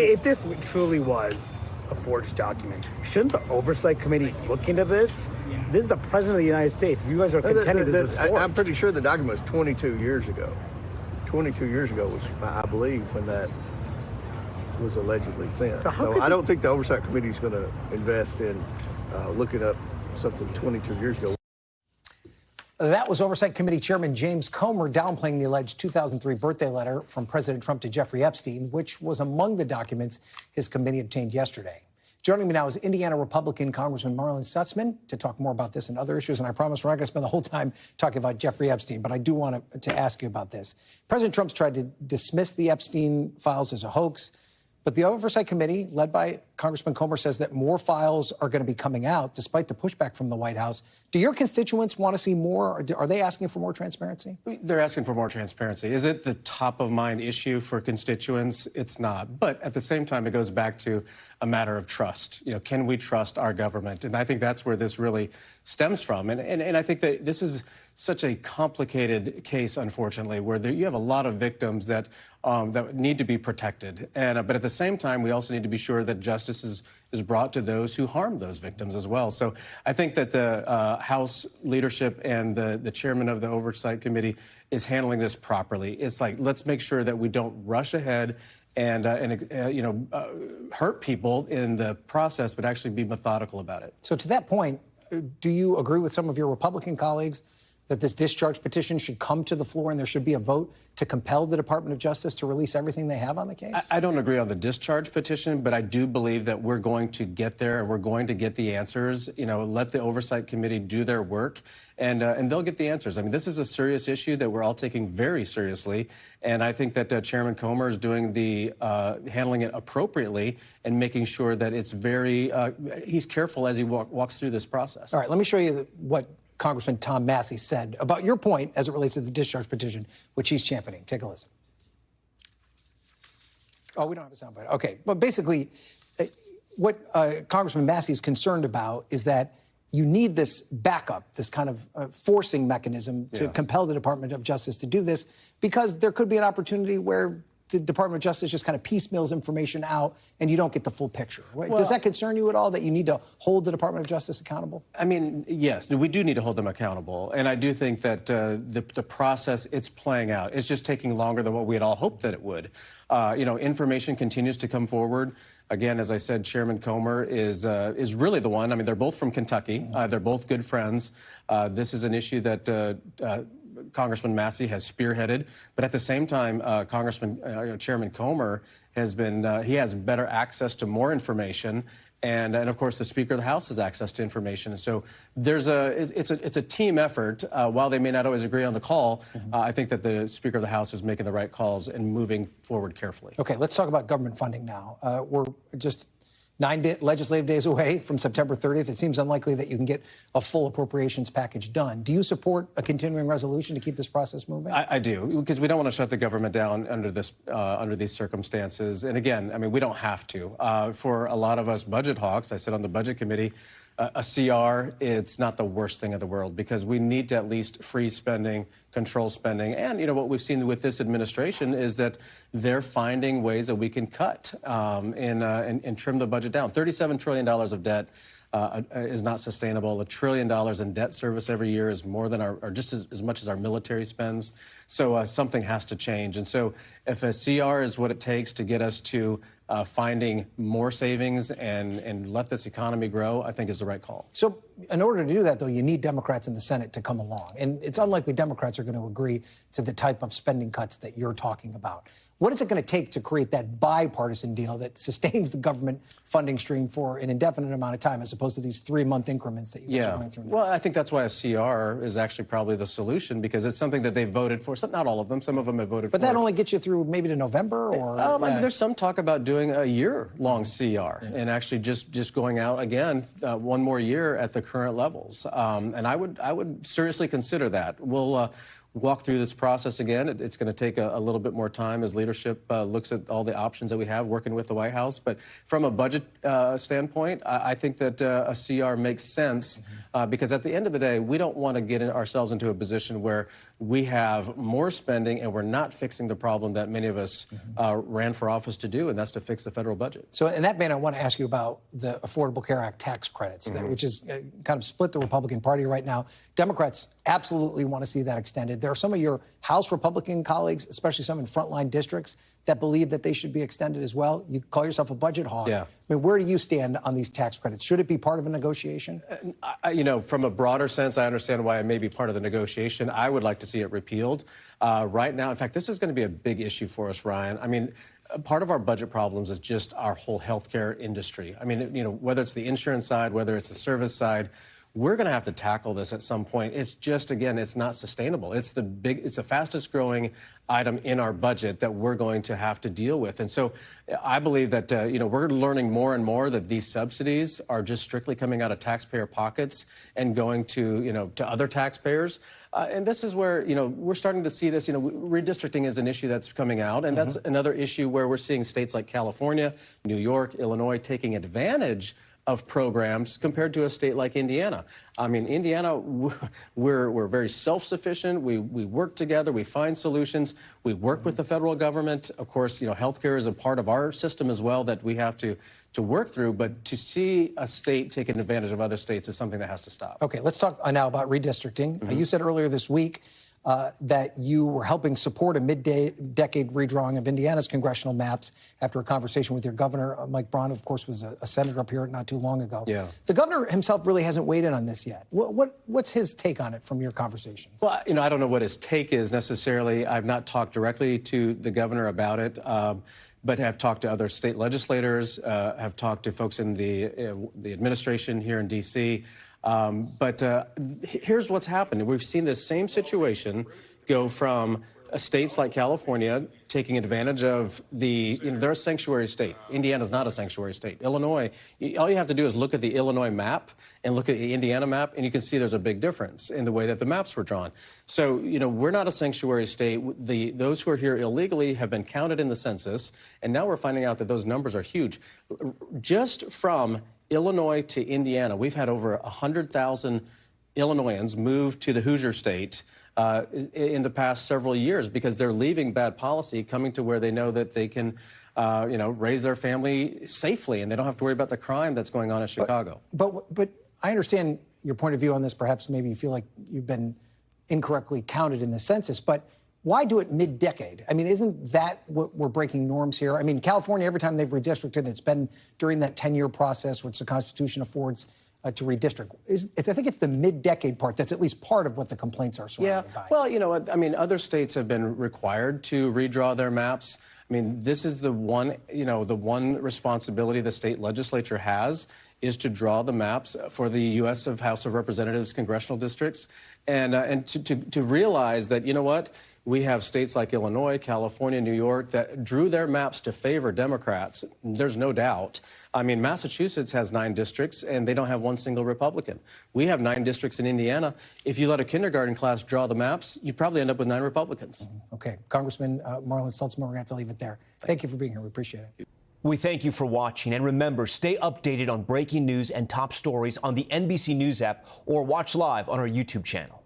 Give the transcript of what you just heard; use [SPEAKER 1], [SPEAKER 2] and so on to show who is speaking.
[SPEAKER 1] If this truly was a forged document, shouldn't the Oversight Committee look into this? This is the President of the United States. If you guys are contending this is forged.
[SPEAKER 2] I'm pretty sure the document was 22 years ago. 22 years ago was, I believe, when that was allegedly sent. So I don't think the Oversight Committee is going to invest in looking up something 22 years ago.
[SPEAKER 3] That was Oversight Committee Chairman James Comer downplaying the alleged 2003 birthday letter from President Trump to Jeffrey Epstein, which was among the documents his committee obtained yesterday. Joining me now is Indiana Republican Congressman Marlin Stutzman to talk more about this and other issues. And I promise we're not going to spend the whole time talking about Jeffrey Epstein, but I do want to ask you about this. President Trump's tried to dismiss the Epstein files as a hoax. But the Oversight Committee, led by Congressman Comer, says that more files are going to be coming out, despite the pushback from the White House. Do your constituents want to see more? Or are they asking for more transparency?
[SPEAKER 4] They're asking for more transparency. Is it the top-of-mind issue for constituents? It's not. But at the same time, it goes back to a matter of trust. You know, can we trust our government? And I think that's where this really stems from. And I think that this is such a complicated case, unfortunately, where you have a lot of victims that need to be protected. But at the same time, we also need to be sure that justice is brought to those who harm those victims as well. So I think that the House leadership and the chairman of the Oversight Committee is handling this properly. It's like, let's make sure that we don't rush ahead and hurt people in the process, but actually be methodical about it.
[SPEAKER 3] So to that point, do you agree with some of your Republican colleagues that this discharge petition should come to the floor and there should be a vote to compel the Department of Justice to release everything they have on the case?
[SPEAKER 4] I don't agree on the discharge petition, but I do believe that we're going to get there and we're going to get the answers. You know, let the Oversight Committee do their work and they'll get the answers. I mean, this is a serious issue that we're all taking very seriously. And I think that Chairman Comer is doing handling it appropriately and making sure that it's he's careful as he walks through this process.
[SPEAKER 3] All right, let me show you what Congressman Tom Massey said about your point as it relates to the discharge petition, which he's championing. Take a listen. Oh, we don't have a soundbite. Okay, but basically, what Congressman Massey is concerned about is that you need this backup, this kind of forcing mechanism to compel the Department of Justice to do this, because there could be an opportunity where the Department of Justice just kind of piecemeals information out and you don't get the full picture. Well, does that concern you at all, that you need to hold the Department of Justice accountable?
[SPEAKER 4] I mean, yes, we do need to hold them accountable. And I do think that the process, it's playing out. It's just taking longer than what we had all hoped that it would. Information continues to come forward. Again, as I said, Chairman Comer is really the one. I mean, they're both from Kentucky. They're both good friends. This is an issue that Congressman Massey has spearheaded, but at the same time, Chairman Comer has he has better access to more information, and of course the Speaker of the House has access to information. And so it's a team effort. While they may not always agree on the call, I think that the Speaker of the House is making the right calls and moving forward carefully.
[SPEAKER 3] Okay, let's talk about government funding now. We're just 9 legislative days away from September 30th. It seems unlikely that you can get a full appropriations package done. Do you support a continuing resolution to keep this process moving?
[SPEAKER 4] I do, because we don't want to shut the government down under these circumstances. And again, I mean, we don't have to. For a lot of us budget hawks, I sit on the Budget Committee, a CR, it's not the worst thing in the world, because we need to at least freeze spending, control spending. And, what we've seen with this administration is that they're finding ways that we can cut and trim the budget down. $37 trillion of debt is not sustainable. $1 trillion in debt service every year is more than just as much as our military spends. So something has to change. And so if a CR is what it takes to get us to finding more savings and let this economy grow, I think is the right call.
[SPEAKER 3] So in order to do that, though, you need Democrats in the Senate to come along. And it's unlikely Democrats are going to agree to the type of spending cuts that you're talking about. What is it going to take to create that bipartisan deal that sustains the government funding stream for an indefinite amount of time, as opposed to these 3-month increments that you guys are going through now?
[SPEAKER 4] Well, I think that's why a CR is actually probably the solution, because it's something that they voted for. Not all of them. Some of them have voted for it.
[SPEAKER 3] But that only gets you through maybe to November? Or
[SPEAKER 4] I mean, there's some talk about doing a year-long CR and actually just going out again one more year at the current levels. And I would seriously consider that. walk through this process again. It's going to take a little bit more time as leadership looks at all the options that we have working with the White House. But from a budget standpoint, I think that a CR makes sense because at the end of the day, we don't want to get ourselves into a position where we have more spending and we're not fixing the problem that many of us ran for office to do, and that's to fix the federal budget.
[SPEAKER 3] So in that vein, I want to ask you about the Affordable Care Act tax credits, which is kind of split the Republican Party right now. Democrats absolutely want to see that extended. There are some of your House Republican colleagues, especially some in frontline districts, that believe that they should be extended as well. You call yourself a budget hawk.
[SPEAKER 4] Yeah.
[SPEAKER 3] I mean, where do you stand on these tax credits? Should it be part of a negotiation?
[SPEAKER 4] You know, from a broader sense, I understand why it may be part of the negotiation. I would like to see it repealed. Right now, in fact, this is going to be a big issue for us, Ryan. I mean, part of our budget problems is just our whole healthcare industry. I mean, you know, whether it's the insurance side, whether it's the service side, we're going to have to tackle this at some point. It's just, again, it's not sustainable. It's the fastest growing item in our budget that we're going to have to deal with. And so I believe that, you know, we're learning more and more that these subsidies are just strictly coming out of taxpayer pockets and going to, you know, to other taxpayers. And this is where, you know, we're starting to see this, you know, redistricting is an issue that's coming out. And that's another issue where we're seeing states like California, New York, Illinois taking advantage of programs compared to a state like Indiana. I mean, Indiana, we're very self-sufficient. We work together. We find solutions. We work with the federal government. Of course, you know, healthcare is a part of our system as well that we have to work through. But to see a state taking advantage of other states is something that has to stop.
[SPEAKER 3] Okay, let's talk now about redistricting. You said earlier this week that you were helping support a mid-decade redrawing of Indiana's congressional maps after a conversation with your governor. Mike Braun, of course, was a senator up here not too long ago.
[SPEAKER 4] Yeah.
[SPEAKER 3] The governor himself really hasn't weighed in on this yet. What's his take on it from your conversations?
[SPEAKER 4] Well, you know, I don't know what his take is necessarily. I've not talked directly to the governor about it. But have talked to other state legislators, have talked to folks in the administration here in D.C., but here's what's happened. We've seen this same situation go from states like California taking advantage of they're a sanctuary state. Indiana's not a sanctuary state. Illinois, all you have to do is look at the Illinois map and look at the Indiana map, and you can see there's a big difference in the way that the maps were drawn. So, you know, we're not a sanctuary state. Those who are here illegally have been counted in the census, and now we're finding out that those numbers are huge. Just from Illinois to Indiana, we've had over 100,000 Illinoisans move to the Hoosier State in the past several years because they're leaving bad policy, coming to where they know that they can, you know, raise their family safely and they don't have to worry about the crime that's going on in Chicago.
[SPEAKER 3] But I understand your point of view on this. Perhaps maybe you feel like you've been incorrectly counted in the census, but why do it mid-decade? I mean, isn't that what we're breaking norms here? I mean, California, every time they've redistricted, it's been during that 10-year process, which the Constitution affords to redistrict. I think it's the mid-decade part that's at least part of what the complaints are surrounded by.
[SPEAKER 4] Well, you know, I mean, other states have been required to redraw their maps. I mean, this is the one, you know, the one responsibility the state legislature has is to draw the maps for the U.S. House of Representatives congressional districts and to realize that, you know what, we have states like Illinois, California, New York that drew their maps to favor Democrats. There's no doubt. I mean, Massachusetts has 9 districts, and they don't have one single Republican. We have 9 districts in Indiana. If you let a kindergarten class draw the maps, you'd probably end up with 9 Republicans.
[SPEAKER 3] Okay. Congressman Marlin Stutzman, we're going to have to leave it there. Thank you for being here. We appreciate it.
[SPEAKER 5] We thank you for watching. And remember, stay updated on breaking news and top stories on the NBC News app or watch live on our YouTube channel.